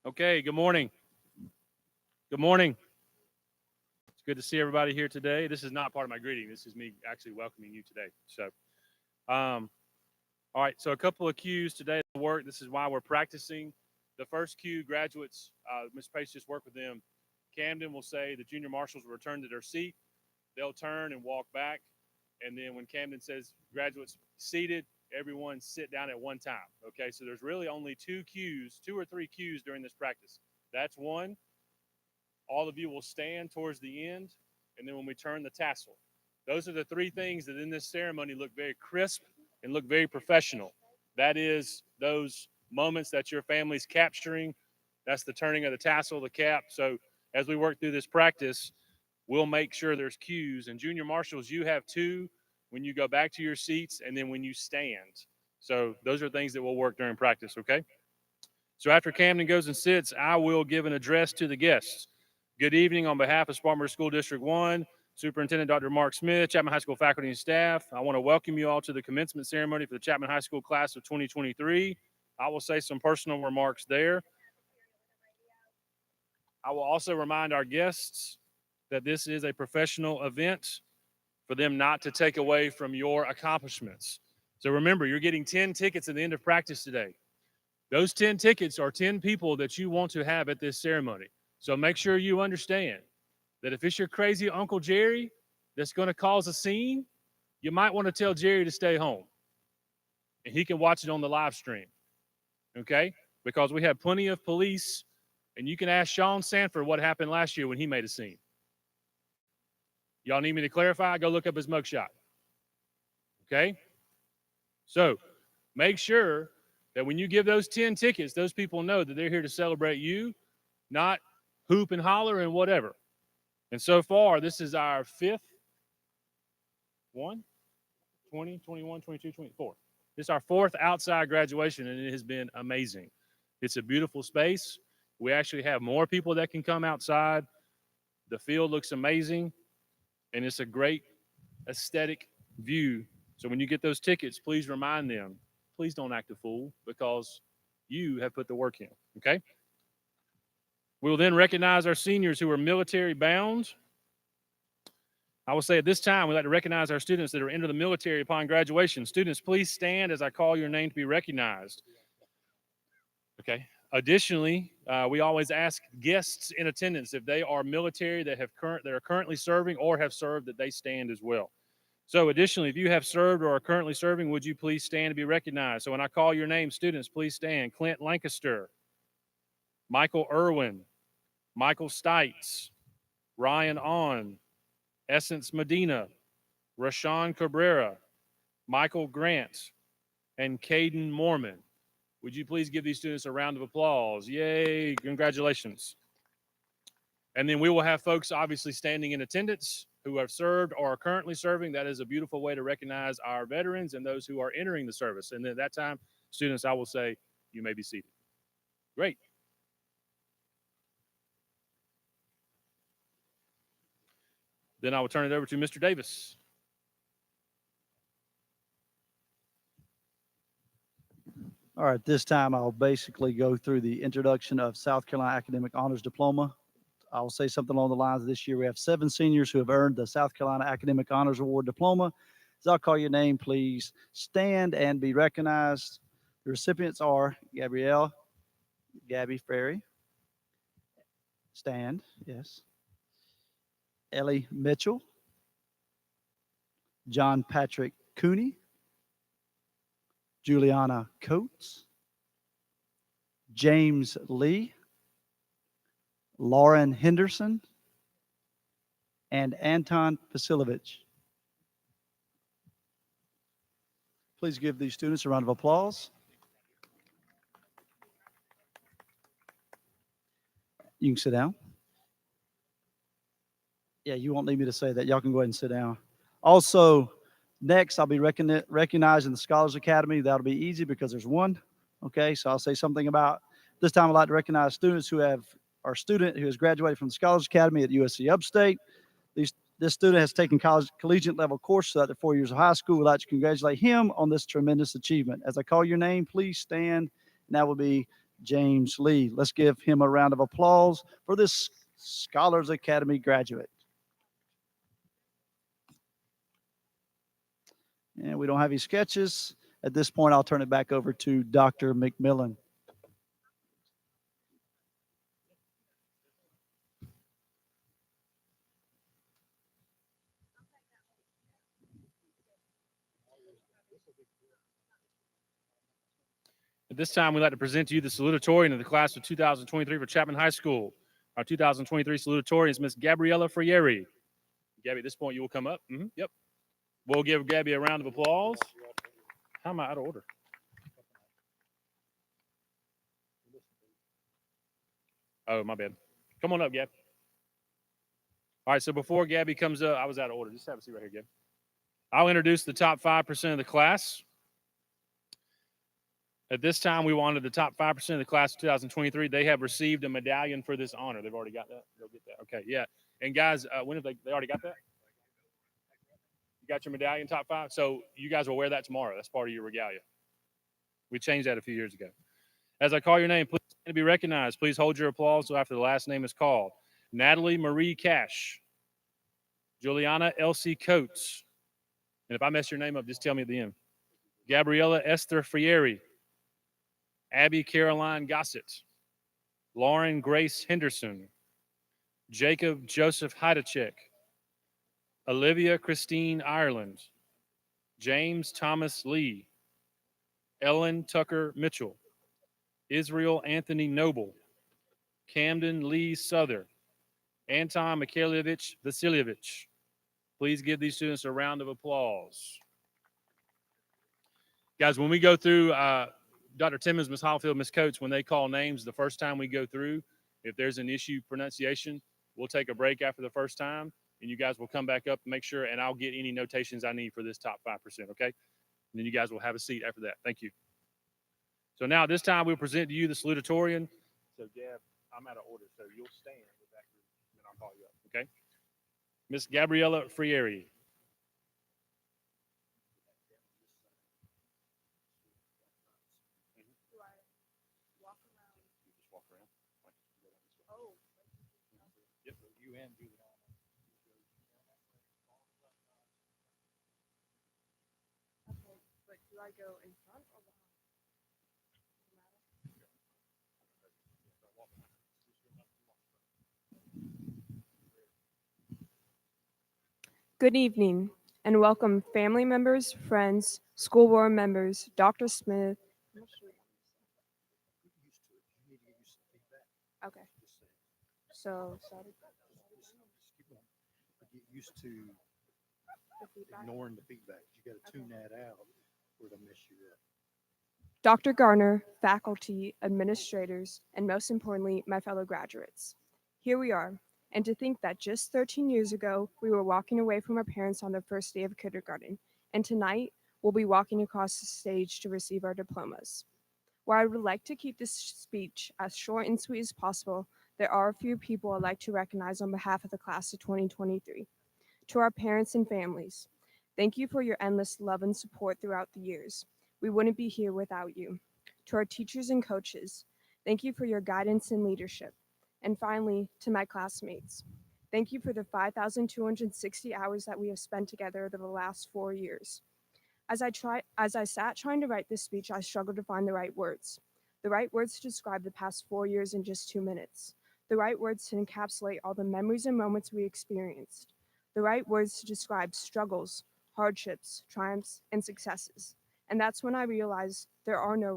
Okay, good morning. Good morning. It's good to see everybody here today. This is not part of my greeting. This is me actually welcoming you today. Um, all right, so a couple of cues today at work. This is why we're practicing. The first cue, graduates, Ms. Pace just worked with them. Camden will say the junior marshals will return to their seat. They'll turn and walk back. And then when Camden says graduates seated, everyone sit down at one time. Okay, so there's really only two or three cues during this practice. That's one. All of you will stand towards the end, and then when we turn the tassel. Those are the three things that in this ceremony look very crisp and look very professional. That is those moments that your family's capturing. That's the turning of the tassel, the cap. So as we work through this practice, we'll make sure there's cues. And junior marshals, you have two when you go back to your seats and then when you stand. So those are things that will work during practice, okay? So after Camden goes and sits, I will give an address to the guests. Good evening on behalf of Spartanburg School District 1, Superintendent Dr. Mark Smith, Chapman High School faculty and staff. I want to welcome you all to the commencement ceremony for the Chapman High School class of 2023. I will say some personal remarks there. I will also remind our guests that this is a professional event for them not to take away from your accomplishments. So remember, you're getting 10 tickets at the end of practice today. Those 10 tickets are 10 people that you want to have at this ceremony. So make sure you understand that if it's your crazy Uncle Jerry that's going to cause a scene, you might want to tell Jerry to stay home and he can watch it on the live stream. Okay? Because we have plenty of police, and you can ask Sean Sanford what happened last year when he made a scene. Y'all need me to clarify? Go look up his mugshot. Okay? So make sure that when you give those 10 tickets, those people know that they're here to celebrate you, not hoop and holler and whatever. And so far, this is our fifth 1, 20, 21, 22, 24. This is our fourth outside graduation, and it has been amazing. It's a beautiful space. We actually have more people that can come outside. The field looks amazing, and it's a great aesthetic view. So when you get those tickets, please remind them, please don't act a fool because you have put the work in, okay? We will then recognize our seniors who are military bound. I will say at this time, we'd like to recognize our students that are into the military upon graduation. Students, please stand as I call your name to be recognized. Okay. Additionally, we always ask guests in attendance if they are military that are currently serving or have served that they stand as well. So additionally, if you have served or are currently serving, would you please stand to be recognized? So when I call your name, students, please stand. Clint Lancaster, Michael Irwin, Michael Stites, Ryan On, Essence Medina, Rashawn Cabrera, Michael Grant, and Caden Mormon. Would you please give these students a round of applause? Yay, congratulations. And then we will have folks obviously standing in attendance who have served or are currently serving. That is a beautiful way to recognize our veterans and those who are entering the service. And then at that time, students, I will say, you may be seated. Great. Then I will turn it over to Mr. Davis. All right, this time I'll basically go through the introduction of South Carolina Academic Honors Diploma. I'll say something along the lines of this year we have 7 seniors who have earned the South Carolina Academic Honors Award Diploma. As I'll call your name, please stand and be recognized. The recipients are Gabby Ferry. Stand, yes. Ellie Mitchell. John Patrick Cooney. Juliana Coates, James Lee, Lauren Henderson, and Anton Vasilovich. Please give these students a round of applause. You can sit down. Yeah, you won't need me to say that. Y'all can go ahead and sit down. Also, next, I'll be recognizing the Scholars Academy. That'll be easy because there's one. Okay, so I'll say something about this time. I'd like to recognize students who have our student who has graduated from the Scholars Academy at USC Upstate. This student has taken collegiate level courses throughout their 4 years of high school. We'd like to congratulate him on this tremendous achievement. As I call your name, please stand. And that will be James Lee. Let's give him a round of applause for this Scholars Academy graduate. And we don't have any sketches. At this point, I'll turn it back over to Dr. McMillan. At this time, we'd like to present to you the salutatorian of the class of 2023 for Chapman High School. Our 2023 salutatorian is Miss Gabriella Frieri. Gabby, at this point, you will come up. Yep. We'll give Gabby a round of applause. How am I out of order? Oh, my bad. Come on up, Gab. All right, so before Gabby comes up, I was out of order. Just have a seat right here, Gab. I'll introduce the top 5% of the class. At this time, we wanted the top 5% of the class of 2023. They have received a medallion for this honor. They've already got that. They'll get that. Okay, yeah. And guys, when have they already got that? You got your medallion, top 5? So you guys will wear that tomorrow. That's part of your regalia. We changed that a few years ago. As I call your name, please stand to be recognized. Please hold your applause until after the last name is called. Natalie Marie Cash. Juliana Elsie Coates. And if I mess your name up, just tell me at the end. Gabriella Esther Frieri. Abby Caroline Gossett, Lauren Grace Henderson, Jacob Joseph Heidachek, Olivia Christine Ireland, James Thomas Lee, Ellen Tucker Mitchell, Israel Anthony Noble, Camden Lee Souther, Anton Mikhailovich Vasilyevich. Please give these students a round of applause. Guys, when we go through Dr. Timmons, Ms. Hallfield, Ms. Coates, when they call names the first time we go through, if there's an issue pronunciation, we'll take a break after the first time, and you guys will come back up and make sure, and I'll get any notations I need for this top 5%, okay? And then you guys will have a seat after that. Thank you. So now this time we'll present to you the salutatorian. So, Gab, I'm out of order, so you'll stand with that group, and then I'll call you up, okay? Miss Gabriella Frieri. Yep, you and Julie. Okay, but do I go in front or behind? Good evening and welcome family members, friends, school board members, Dr. Smith. Okay. So, Get used to the feedback. ignoring the feedback. You got to tune that out or it'll mess you up. Dr. Garner, faculty, administrators, and most importantly, my fellow graduates. Here we are, and to think that just 13 years ago, we were walking away from our parents on their first day of kindergarten, and tonight, we'll be walking across the stage to receive our diplomas. While I would like to keep this speech as short and sweet as possible, there are a few people I'd like to recognize on behalf of the class of 2023. To our parents and families, thank you for your endless love and support throughout the years. We wouldn't be here without you. To our teachers and coaches, thank you for your guidance and leadership. And finally, to my classmates, thank you for the 5,260 hours that we have spent together over the last 4 years. As I sat trying to write this speech, I struggled to find the right words. The right words to describe the past 4 years in just 2 minutes. The right words to encapsulate all the memories and moments we experienced. The right words to describe struggles, hardships, triumphs, and successes. And that's when I realized there are no